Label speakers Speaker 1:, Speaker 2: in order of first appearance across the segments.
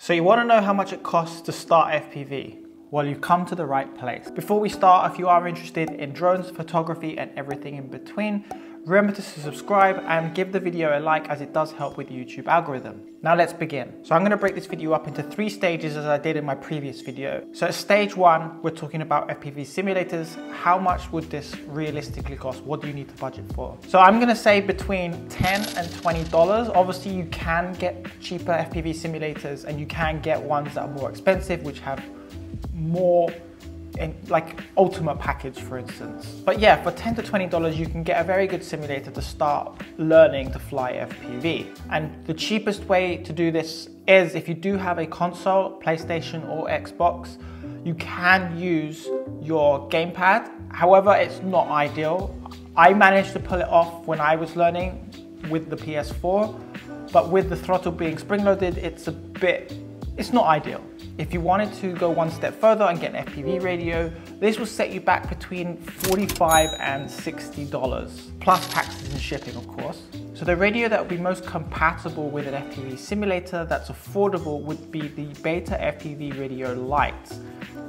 Speaker 1: So you want to know how much it costs to start FPV? Well, you've come to the right place. Before we start, if you are interested in drones, photography and everything in between, remember to subscribe and give the video a like, as it does help with the YouTube algorithm. Now let's begin. So I'm going to break this video up into 3 stages as I did in my previous video. So at stage 1, we're talking about FPV simulators. How much would this realistically cost? What do you need to budget for? So I'm going to say between $10 and $20. Obviously you can get cheaper FPV simulators and you can get ones that are more expensive, which have more like ultimate package, for instance. But yeah, for $10 to $20 you can get a very good simulator to start learning to fly FPV. And the cheapest way to do this is, if you do have a console, PlayStation or Xbox, you can use your gamepad. However, it's not ideal. I managed to pull it off when I was learning with the PS4, but with the throttle being spring-loaded, it's not ideal. If you wanted to go one step further and get an FPV radio, this will set you back between $45 and $60, plus taxes and shipping, of course. So the radio that would be most compatible with an FPV simulator that's affordable would be the Beta FPV Radio Lite.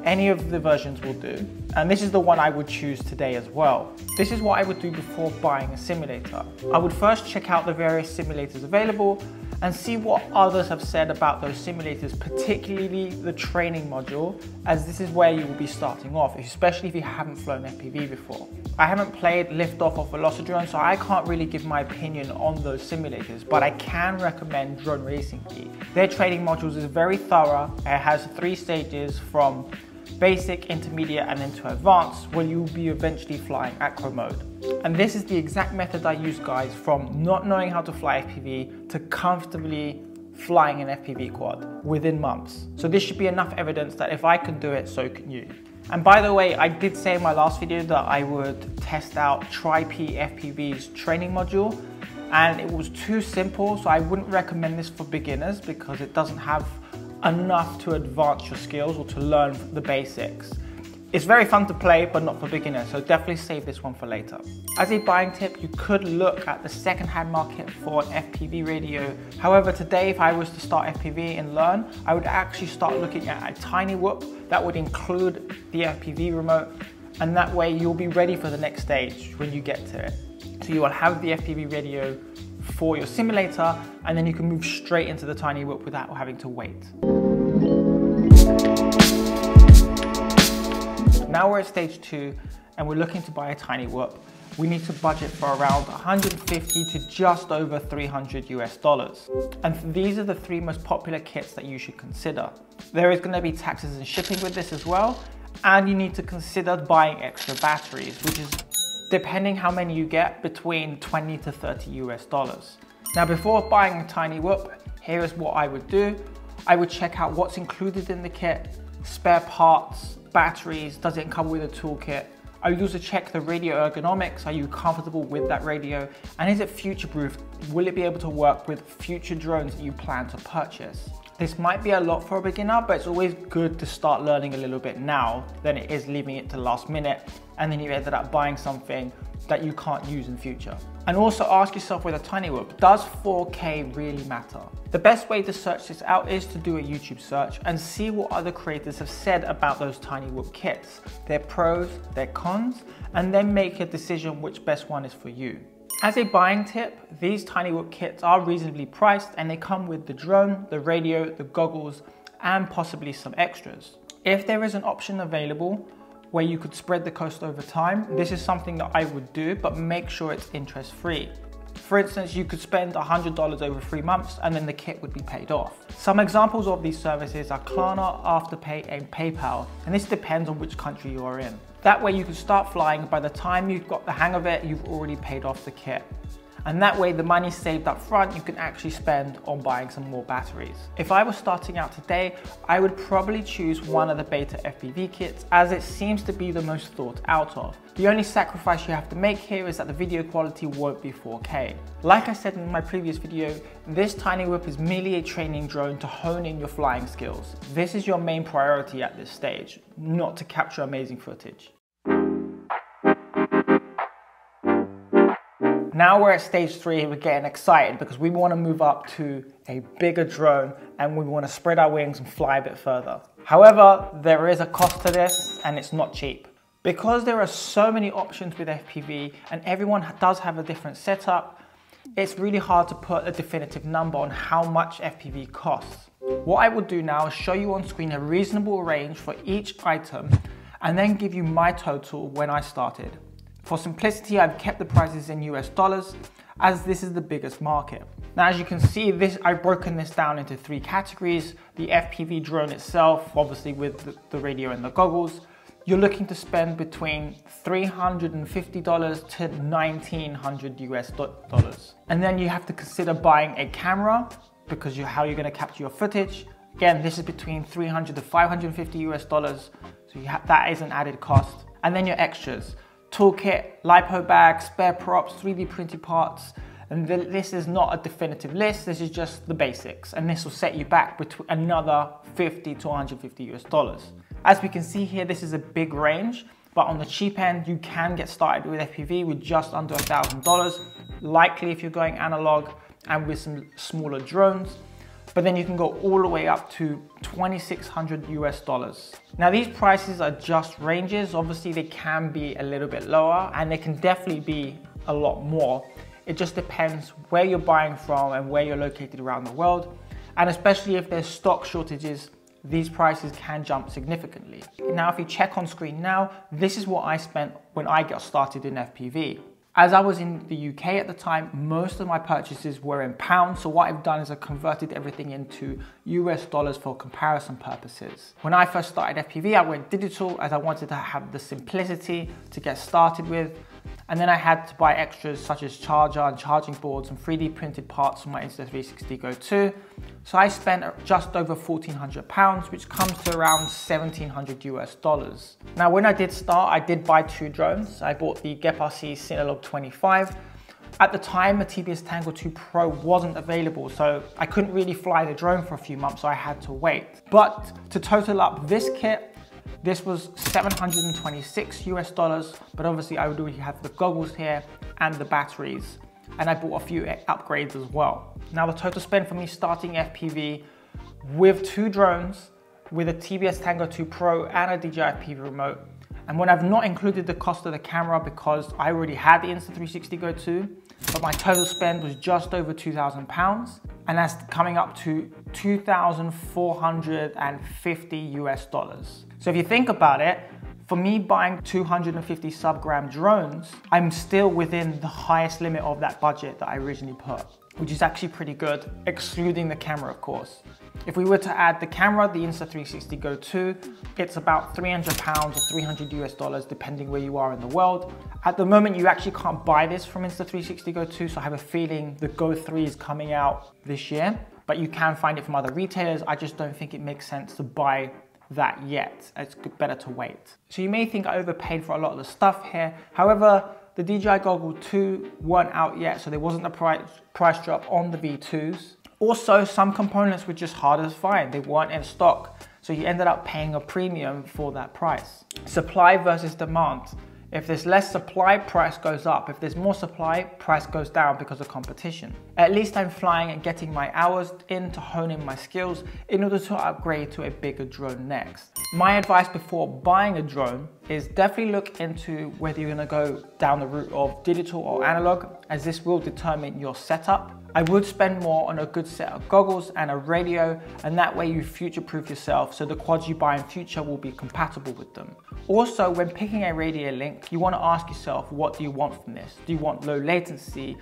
Speaker 1: Any of the versions will do. And this is the one I would choose today as well. This is what I would do before buying a simulator. I would first check out the various simulators available and see what others have said about those simulators, particularly the training module, as this is where you will be starting off, especially if you haven't flown FPV before. I haven't played liftoff or Velocitron, so I can't really give my opinion on those simulators, but I can recommend Drone Racing Geek. Their training modules is very thorough. It has 3 stages, from basic, intermediate and then to advanced, where you'll be eventually flying acro mode. And this is the exact method I use, guys, from not knowing how to fly FPV to comfortably flying an FPV quad within months. So this should be enough evidence that if I can do it, so can you. And by the way, I did say in my last video that I would test out TriP FPV's training module, and it was too simple, so I wouldn't recommend this for beginners because it doesn't have enough to advance your skills or to learn the basics. It's very fun to play, but not for beginners, so definitely save this one for later. As a buying tip, you could look at the second-hand market for an FPV radio. However, today, if I was to start FPV and learn, I would actually start looking at a tiny whoop that would include the FPV remote, and that way you'll be ready for the next stage when you get to it. So you will have the FPV radio for your simulator, and then you can move straight into the tiny whoop without having to wait. Now we're at stage 2 and we're looking to buy a tiny whoop. We need to budget for around 150 to just over $300 US. And these are the 3 most popular kits that you should consider. There is going to be taxes and shipping with this as well, and you need to consider buying extra batteries, which is, depending how many you get, between 20 to 30 US. Now before buying a tiny whoop, here is what I would do. I would check out what's included in the kit, spare parts, batteries, does it come with a toolkit? I would also check the radio ergonomics. Are you comfortable with that radio? And is it future-proof? Will it be able to work with future drones that you plan to purchase? This might be a lot for a beginner, but it's always good to start learning a little bit now than it is leaving it to the last minute and then you ended up buying something that you can't use in future. And also ask yourself with a tiny whoop, does 4K really matter? The best way to search this out is to do a YouTube search and see what other creators have said about those tiny whoop kits, their pros, their cons, and then make a decision which best one is for you. As a buying tip, these tiny whoop kits are reasonably priced and they come with the drone, the radio, the goggles, and possibly some extras. If there is an option available where you could spread the cost over time, this is something that I would do, but make sure it's interest-free. For instance, you could spend $100 over 3 months and then the kit would be paid off. Some examples of these services are Klarna, Afterpay, and PayPal, and this depends on which country you are in. That way you can start flying. By the time you've got the hang of it, you've already paid off the kit. And that way the money saved up front, you can actually spend on buying some more batteries. If I was starting out today, I would probably choose one of the Beta FPV kits, as it seems to be the most thought out of. The only sacrifice you have to make here is that the video quality won't be 4K. Like I said in my previous video, this tiny whoop is merely a training drone to hone in your flying skills. This is your main priority at this stage, not to capture amazing footage. Now we're at stage 3, we're getting excited because we want to move up to a bigger drone and we want to spread our wings and fly a bit further. However, there is a cost to this and it's not cheap. Because there are so many options with FPV and everyone does have a different setup, it's really hard to put a definitive number on how much FPV costs. What I will do now is show you on screen a reasonable range for each item and then give you my total when I started. For simplicity, I've kept the prices in US dollars as this is the biggest market. Now, as you can see, I've broken this down into 3 categories. The FPV drone itself, obviously with the radio and the goggles, you're looking to spend between $350 to $1,900 US dollars. And then you have to consider buying a camera because how you're gonna capture your footage. Again, this is between $300 to $550 US dollars. So that is an added cost. And then your extras. Toolkit, lipo bag, spare props, 3D printed parts, and this is not a definitive list, this is just the basics, and this will set you back between another $50 to $150 US dollars. As we can see here, this is a big range, but on the cheap end, you can get started with FPV with just under $1,000, likely if you're going analog and with some smaller drones. But then you can go all the way up to $2,600 US dollars. Now these prices are just ranges. Obviously they can be a little bit lower and they can definitely be a lot more. It just depends where you're buying from and where you're located around the world. And especially if there's stock shortages, these prices can jump significantly. Now if you check on screen now, this is what I spent when I got started in FPV. As I was in the UK at the time, most of my purchases were in pounds. So what I've done is I converted everything into US dollars for comparison purposes. When I first started FPV, I went digital as I wanted to have the simplicity to get started with. And then I had to buy extras such as charger and charging boards and 3D printed parts for my Insta360 Go 2. So I spent just over £1,400, which comes to around $1,700 US dollars. Now, when I did start, I did buy 2 drones. I bought the geprc Cinelog 25. At the time, the TBS Tango 2 Pro wasn't available, so I couldn't really fly the drone for a few months, so I had to wait. But to total up this kit, this was $726 US dollars, but obviously I would already have the goggles here and the batteries, and I bought a few upgrades as well. Now the total spend for me starting FPV with 2 drones, with a TBS Tango 2 Pro and a DJI FPV remote, and when I've not included the cost of the camera because I already had the Insta360 Go 2, but my total spend was just over £2,000, and that's coming up to $2,450 US dollars. So if you think about it, for me buying 250 sub-gram drones, I'm still within the highest limit of that budget that I originally put, which is actually pretty good, excluding the camera, of course. If we were to add the camera, the Insta360 Go 2, it's about £300 or $300 US dollars, depending where you are in the world. At the moment, you actually can't buy this from Insta360 Go 2, so I have a feeling the Go 3 is coming out this year, but you can find it from other retailers. I just don't think it makes sense to buy that yet. It's better to wait. So you may think I overpaid for a lot of the stuff here. However, the DJI Goggle 2 weren't out yet, so there wasn't a price drop on the V2s. Also, some components were just harder to find. They weren't in stock, so you ended up paying a premium for that price. Supply versus demand. If there's less supply, price goes up. If there's more supply, price goes down because of competition. At least I'm flying and getting my hours in to hone in my skills in order to upgrade to a bigger drone next. My advice before buying a drone is definitely look into whether you're going to go down the route of digital or analog, as this will determine your setup. I would spend more on a good set of goggles and a radio, and that way you future-proof yourself so the quads you buy in future will be compatible with them. Also, when picking a radio link, you want to ask yourself, what do you want from this? Do you want low latency?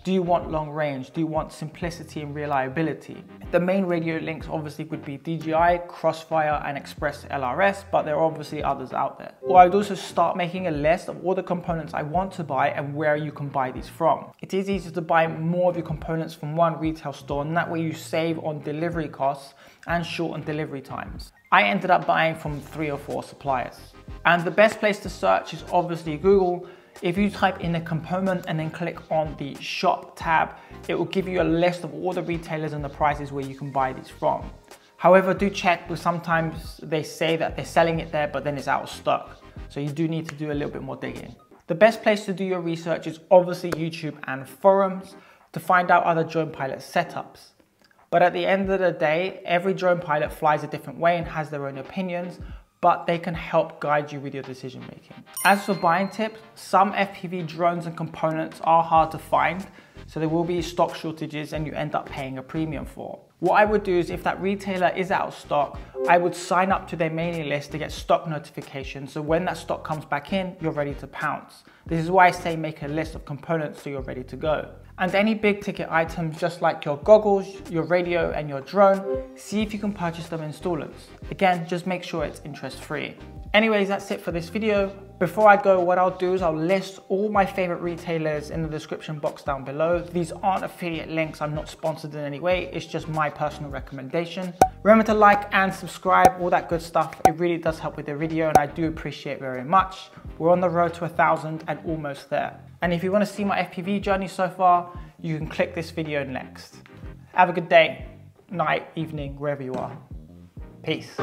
Speaker 1: Do you want long range? Do you want simplicity and reliability? The main radio links obviously would be DJI, Crossfire and Express LRS, but there are obviously others out there. Or I'd also start making a list of all the components I want to buy and where you can buy these from. It is easier to buy more of your components from one retail store, and that way you save on delivery costs and shorten delivery times. I ended up buying from 3 or 4 suppliers. And the best place to search is obviously Google. If you type in a component and then click on the shop tab, it will give you a list of all the retailers and the prices where you can buy these from. However, do check, because sometimes they say that they're selling it there, but then it's out of stock. So you do need to do a little bit more digging. The best place to do your research is obviously YouTube and forums to find out other drone pilot setups. But at the end of the day, every drone pilot flies a different way and has their own opinions, but they can help guide you with your decision making. As for buying tips, some FPV drones and components are hard to find, so there will be stock shortages and you end up paying a premium for. What I would do is if that retailer is out of stock, I would sign up to their mailing list to get stock notifications, so when that stock comes back in, you're ready to pounce. This is why I say make a list of components so you're ready to go. And any big ticket items, just like your goggles, your radio and your drone, see if you can purchase them in installments. Again, just make sure it's interest free. Anyways, that's it for this video. Before I go, what I'll do is I'll list all my favorite retailers in the description box down below. These aren't affiliate links, I'm not sponsored in any way, it's just my personal recommendation. Remember to like and subscribe, all that good stuff. It really does help with the video and I do appreciate it very much. We're on the road to 1,000 and almost there. And if you want to see my FPV journey so far, you can click this video next. Have a good day, night, evening, wherever you are. Peace.